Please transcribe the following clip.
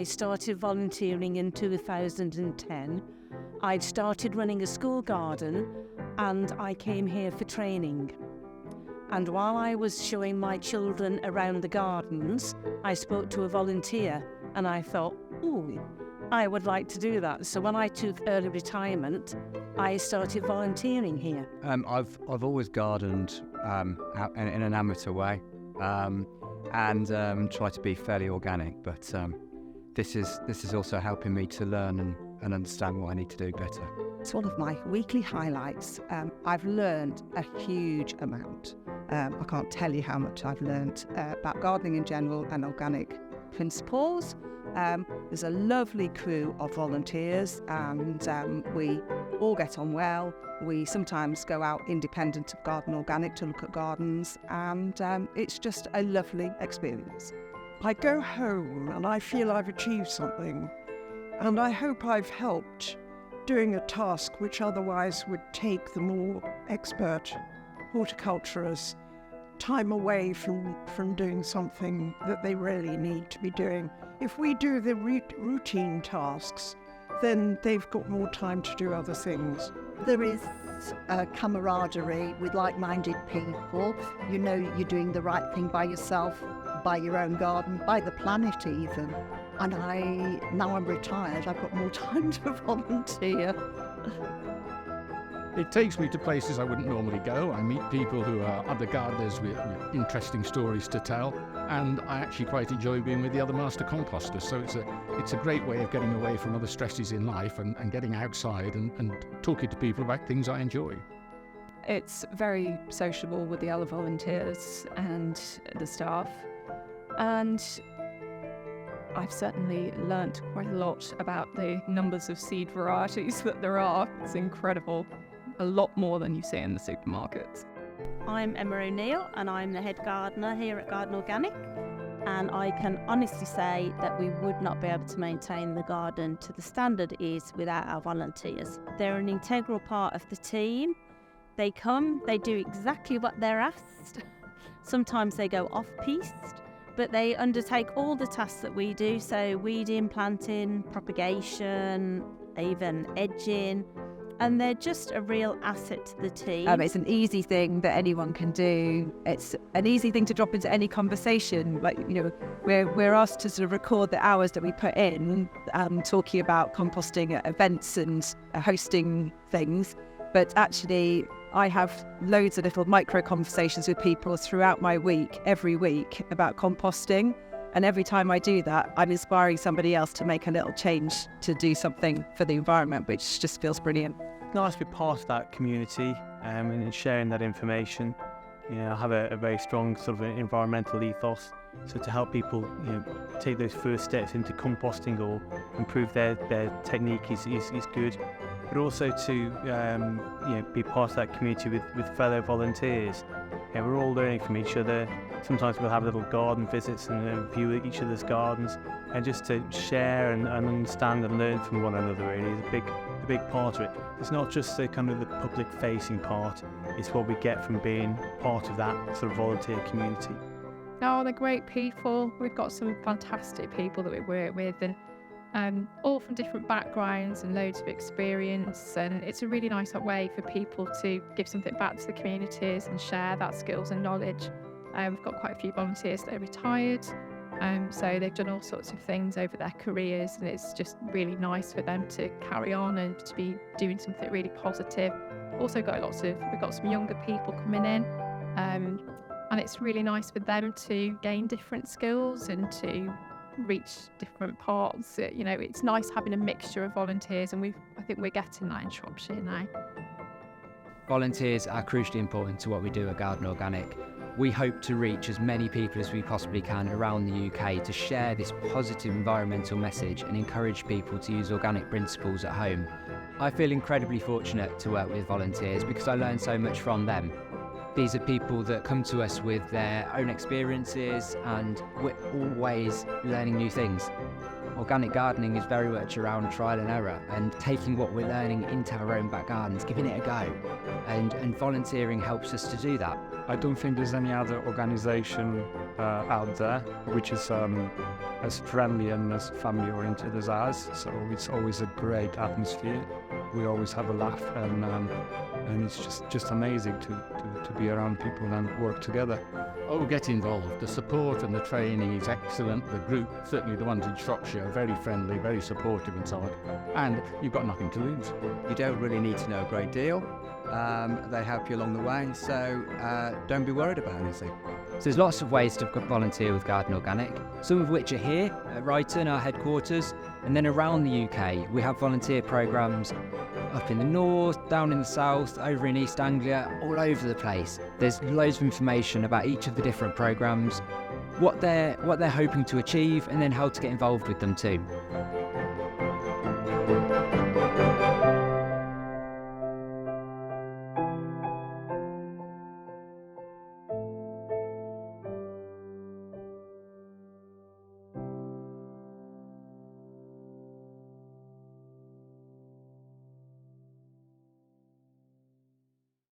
started volunteering in 2010. I'd started running a school garden and I came here for training. And while I was showing my children around the gardens, I spoke to a volunteer and I thought, ooh, I would like to do that. So when I took early retirement, I started volunteering here. I've always gardened in an amateur way and try to be fairly organic, but this is also helping me to learn and understand what I need to do better. It's one of my weekly highlights. I've learned a huge amount. I can't tell you how much I've learned about gardening in general and organic principles. There's a lovely crew of volunteers and we all get on well. We sometimes go out independent of Garden Organic to look at gardens, and it's just a lovely experience. I go home and I feel I've achieved something, and I hope I've helped doing a task which otherwise would take the more expert horticulturists time away from doing something that they really need to be doing. If we do the routine tasks, then they've got more time to do other things. There is a camaraderie with like-minded people. You know you're doing the right thing by yourself, by your own garden, by the planet even. And now I'm retired, I've got more time to volunteer. It takes me to places I wouldn't normally go. I meet people who are other gardeners with interesting stories to tell, and I actually quite enjoy being with the other Master Composters. So it's a great way of getting away from other stresses in life and getting outside and talking to people about things I enjoy. It's very sociable with the other volunteers and the staff, and I've certainly learnt quite a lot about the numbers of seed varieties that there are. It's incredible. A lot more than you see in the supermarkets. I'm Emma O'Neill and I'm the head gardener here at Garden Organic, and I can honestly say that we would not be able to maintain the garden to the standard it is without our volunteers. They're an integral part of the team. They come, they do exactly what they're asked. Sometimes they go off-piste, but they undertake all the tasks that we do, so weeding, planting, propagation, even edging. And they're just a real asset to the team. It's an easy thing that anyone can do. It's an easy thing to drop into any conversation. Like, you know, we're asked to sort of record the hours that we put in, talking about composting at events and hosting things. But actually, I have loads of little micro conversations with people throughout my week, every week, about composting. And every time I do that, I'm inspiring somebody else to make a little change to do something for the environment, which just feels brilliant. It's nice to be part of that community and sharing that information. You know, I have a very strong sort of environmental ethos, so to help people, you know, take those first steps into composting or improve their technique is good. But also to you know, be part of that community with fellow volunteers. Yeah, we're all learning from each other. Sometimes we'll have little garden visits and view each other's gardens, and just to share and understand and learn from one another really is a big part of it. It's not just the kind of the public facing part, it's what we get from being part of that sort of volunteer community. Oh, they're great people. We've got some fantastic people that we work with, and all from different backgrounds and loads of experience, and it's a really nice way for people to give something back to the communities and share that skills and knowledge. We've got quite a few volunteers that are retired, so they've done all sorts of things over their careers, and it's just really nice for them to carry on and to be doing something really positive. Also we've got some younger people coming in, and it's really nice for them to gain different skills and to reach different parts. You know, it's nice having a mixture of volunteers, and I think we're getting that in Shropshire now. Volunteers are crucially important to what we do at Garden Organic. We hope to reach as many people as we possibly can around the UK to share this positive environmental message and encourage people to use organic principles at home. I feel incredibly fortunate to work with volunteers because I learn so much from them. These are people that come to us with their own experiences, and we're always learning new things. organic gardening is very much around trial and error and taking what we're learning into our own back gardens, giving it a go. And volunteering helps us to do that. I don't think there's any other organisation out there which is as friendly and as family oriented as ours. So it's always a great atmosphere. We always have a laugh, and it's just amazing to be around people and work together. Oh, get involved. The support and the training is excellent. The group, certainly the ones in Shropshire, are very friendly, very supportive and so on. And you've got nothing to lose. You don't really need to know a great deal. They help you along the way, so don't be worried about anything. So there's lots of ways to volunteer with Garden Organic, some of which are here at Ryton, our headquarters, and then around the UK we have volunteer programmes up in the north, down in the south, over in East Anglia, all over the place. There's loads of information about each of the different programmes, what they're hoping to achieve, and then how to get involved with them too.